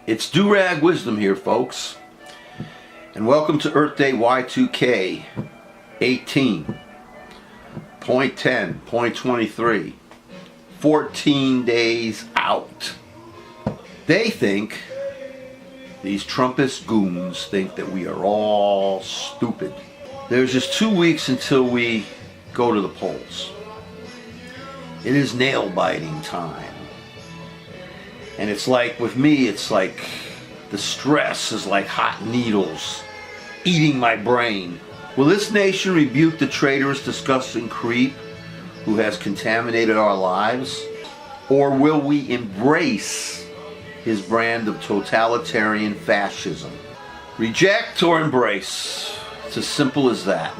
It's Durag Wisdom here, folks, and welcome to Earth Day Y2K 18.10.23, 14 days out. They think, these Trumpist goons think that we are all stupid. There's just 2 weeks until we go to the polls. It is nail-biting time. And it's like, with me, it's like the stress is like hot needles eating my brain. Will this nation rebuke the traitorous, disgusting creep who has contaminated our lives? Or will we embrace his brand of totalitarian fascism? Reject or embrace. It's as simple as that.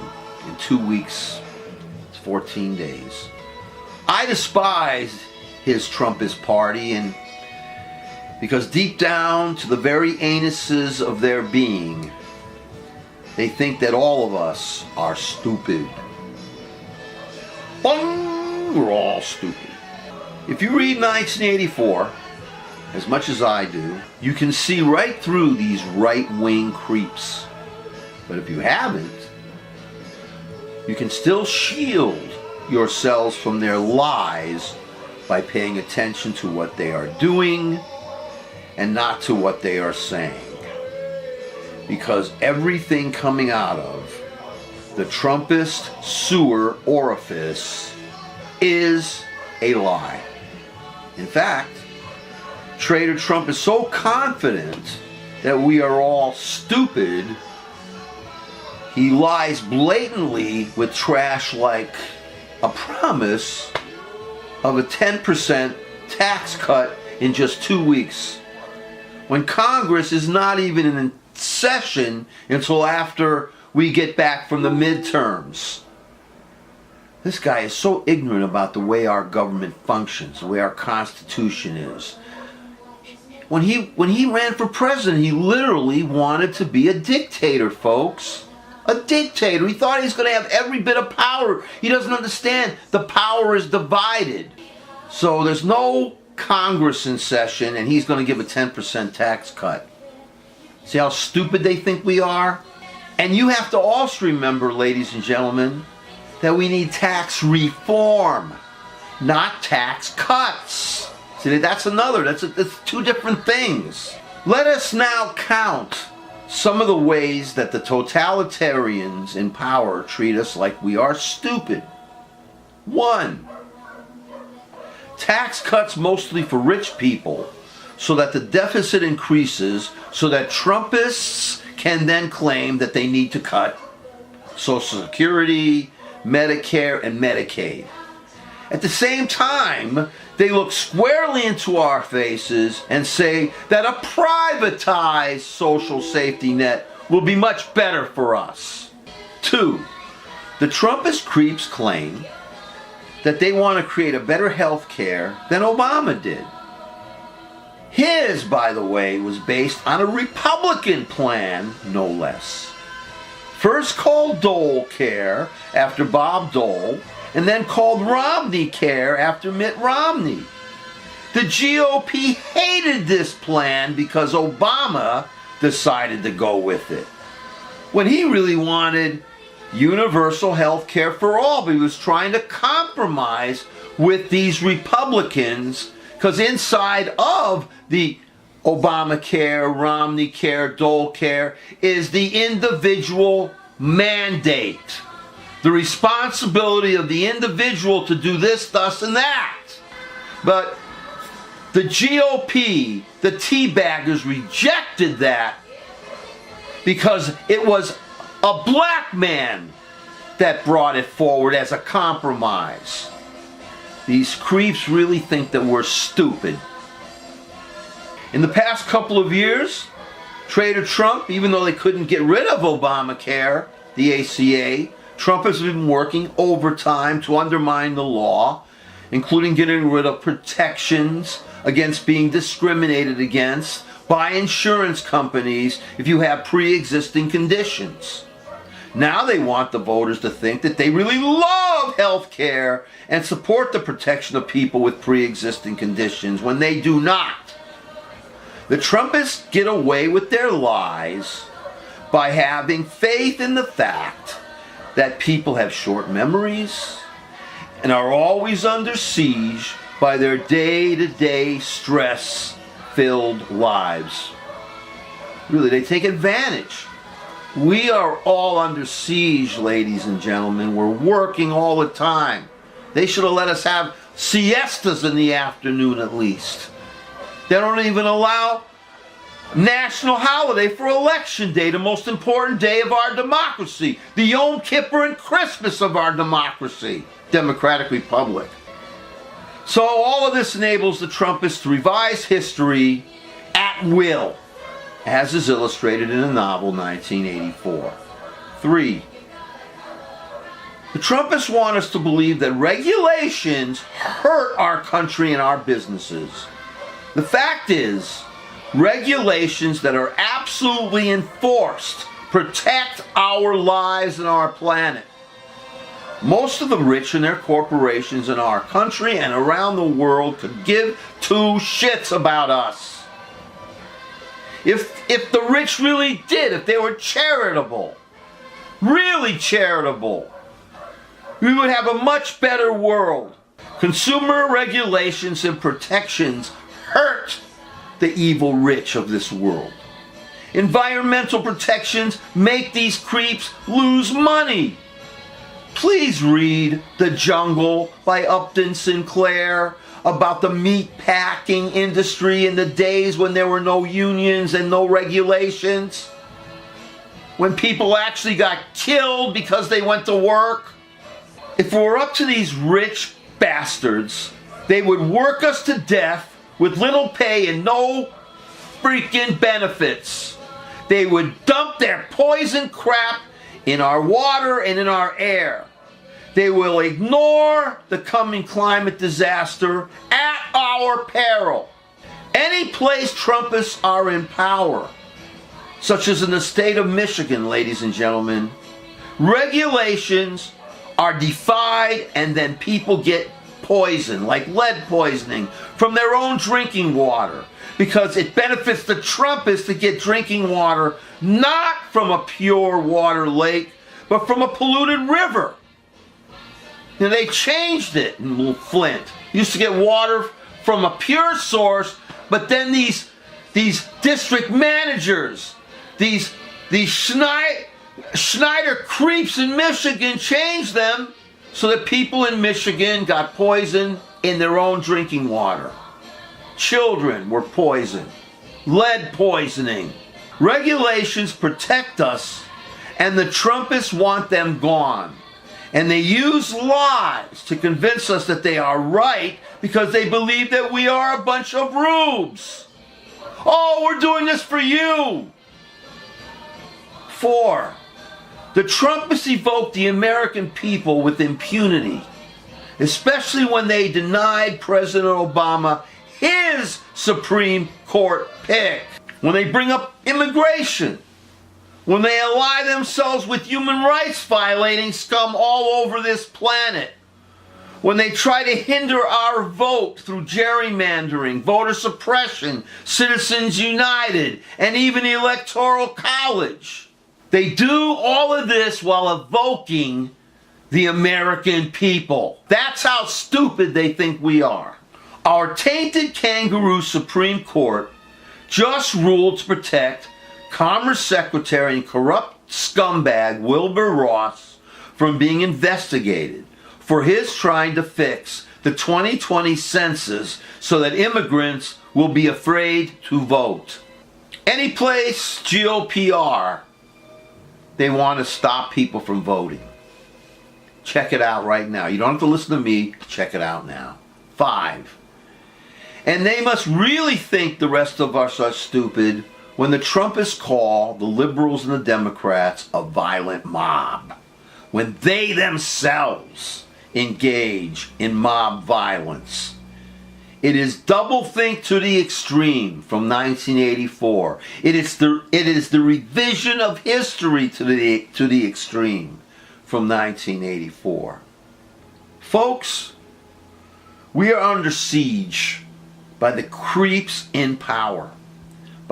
In 2 weeks, it's 14 days. I despise his Trumpist party, and because deep down to the very anuses of their being, they think that all of us are stupid. We're all stupid. If you read 1984, as much as I do, you can see right through these right-wing creeps. But if you haven't, you can still shield yourselves from their lies by paying attention to what they are doing and not to what they are saying. Because everything coming out of the Trumpist sewer orifice is a lie. In fact, Traitor Trump is so confident that we are all stupid, he lies blatantly with trash like a promise of a 10% tax cut in just 2 weeks, when Congress is not even in session until after we get back from the midterms. This guy is so ignorant about the way our government functions, the way our Constitution is. When he ran for president, he literally wanted to be a dictator, folks. A dictator. He thought he was going to have every bit of power. He doesn't understand the power is divided. So there's no Congress in session, and he's going to give a 10% tax cut. See how stupid they think we are? And you have to also remember, ladies and gentlemen, that we need tax reform, not tax cuts. See, that's two different things. Let us now count some of the ways that the totalitarians in power treat us like we are stupid. 1. Tax cuts mostly for rich people so that the deficit increases, so that Trumpists can then claim that they need to cut Social Security, Medicare, and Medicaid. At the same time, they look squarely into our faces and say that a privatized social safety net will be much better for us. 2. The Trumpist creeps claim that they want to create a better health care than Obama did. His, by the way, was based on a Republican plan, no less. First called Dole Care after Bob Dole, and then called Romney Care after Mitt Romney. The GOP hated this plan because Obama decided to go with it, when he really wanted universal health care for all, but he was trying to compromise with these Republicans, because inside of the Obamacare, Romney Care, Dole Care is the individual mandate. The responsibility of the individual to do this, thus, and that. But the GOP, the teabaggers, rejected that because it was a black man that brought it forward as a compromise. These creeps really think that we're stupid. In the past couple of years, Traitor Trump, even though they couldn't get rid of Obamacare, the ACA, Trump has been working overtime to undermine the law, including getting rid of protections against being discriminated against by insurance companies if you have pre-existing conditions. Now they want the voters to think that they really love health care and support the protection of people with pre-existing conditions when they do not. The Trumpists get away with their lies by having faith in the fact that people have short memories and are always under siege by their day-to-day stress-filled lives. Really, they take advantage. We are all under siege, ladies and gentlemen. We're working all the time. They should have let us have siestas in the afternoon at least. They don't even allow national holiday for Election Day, the most important day of our democracy, the Yom Kippur and Christmas of our democracy, Democratic Republic. So all of this enables the Trumpists to revise history at will, as is illustrated in the novel 1984. 3. The Trumpists want us to believe that regulations hurt our country and our businesses. The fact is, regulations that are absolutely enforced protect our lives and our planet. Most of the rich and their corporations in our country and around the world could give two shits about us. If the rich really did, if they were charitable, really charitable, we would have a much better world. Consumer regulations and protections hurt the evil rich of this world. Environmental protections make these creeps lose money. Please read The Jungle by Upton Sinclair about the meat packing industry in the days when there were no unions and no regulations. When people actually got killed because they went to work. If it were up to these rich bastards, they would work us to death with little pay and no freaking benefits. They would dump their poison crap in our water and in our air. They will ignore the coming climate disaster at our peril. Any place Trumpists are in power, such as in the state of Michigan, ladies and gentlemen, regulations are defied and then people get poison, like lead poisoning, from their own drinking water, because it benefits the Trumpists to get drinking water not from a pure water lake, but from a polluted river. You know, they changed it in Flint. Used to get water from a pure source, but then these district managers, these Schneider creeps in Michigan changed them so that people in Michigan got poisoned in their own drinking water. Children were poisoned. Lead poisoning. Regulations protect us, and the Trumpists want them gone. And they use lies to convince us that they are right because they believe that we are a bunch of rubes. Oh, we're doing this for you. 4. The Trumpists evoke the American people with impunity, especially when they denied President Obama his Supreme Court pick. When they bring up immigration, when they ally themselves with human rights violating scum all over this planet, when they try to hinder our vote through gerrymandering, voter suppression, Citizens United, and even the Electoral College. They do all of this while evoking the American people. That's how stupid they think we are. Our tainted kangaroo Supreme Court just ruled to protect Commerce Secretary and corrupt scumbag Wilbur Ross from being investigated for his trying to fix the 2020 census so that immigrants will be afraid to vote. Any place GOP are, they want to stop people from voting. Check it out right now. You don't have to listen to me. Check it out now. 5. And they must really think the rest of us are stupid when the Trumpists call the liberals and the Democrats a violent mob, when they themselves engage in mob violence. It is doublethink to the extreme from 1984. It is the revision of history to the extreme from 1984. Folks, we are under siege by the creeps in power.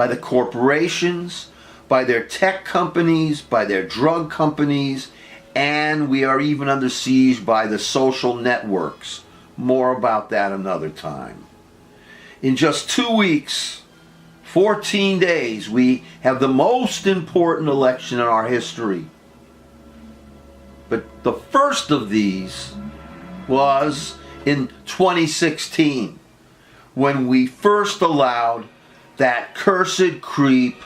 by the corporations, by their tech companies, by their drug companies, and we are even under siege by the social networks. More about that another time. In just 2 weeks, 14 days, we have the most important election in our history. But the first of these was in 2016, when we first allowed that cursed creep,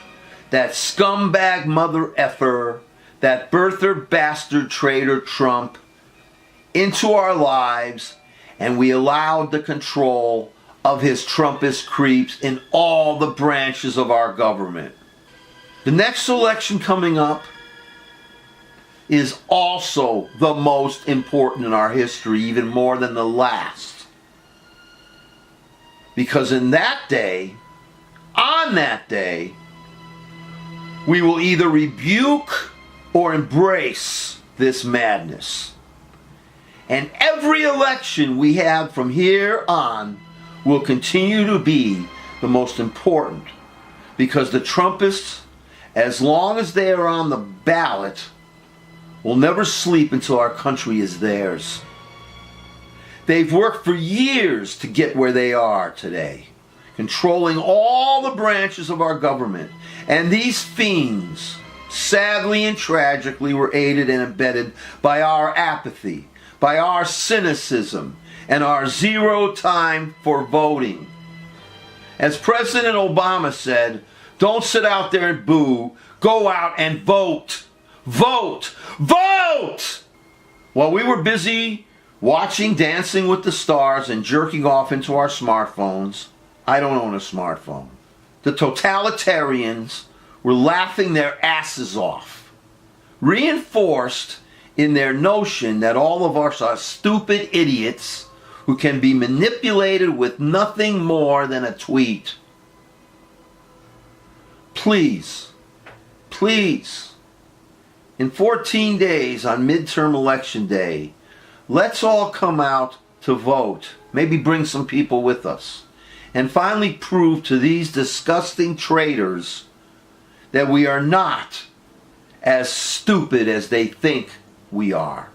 that scumbag mother effer, that birther bastard traitor Trump into our lives, and we allowed the control of his Trumpist creeps in all the branches of our government. The next election coming up is also the most important in our history, even more than the last. Because in that day, on that day, we will either rebuke or embrace this madness. And every election we have from here on will continue to be the most important, because the Trumpists, as long as they are on the ballot, will never sleep until our country is theirs. They've worked for years to get where they are today, controlling all the branches of our government. And these fiends, sadly and tragically, were aided and abetted by our apathy, by our cynicism, and our zero time for voting. As President Obama said, don't sit out there and boo, go out and vote. Vote! Vote! While we were busy watching Dancing with the Stars and jerking off into our smartphones, I don't own a smartphone, the totalitarians were laughing their asses off, reinforced in their notion that all of us are stupid idiots who can be manipulated with nothing more than a tweet. Please, please, in 14 days on midterm election day, let's all come out to vote. Maybe bring some people with us. And finally prove to these disgusting traitors that we are not as stupid as they think we are.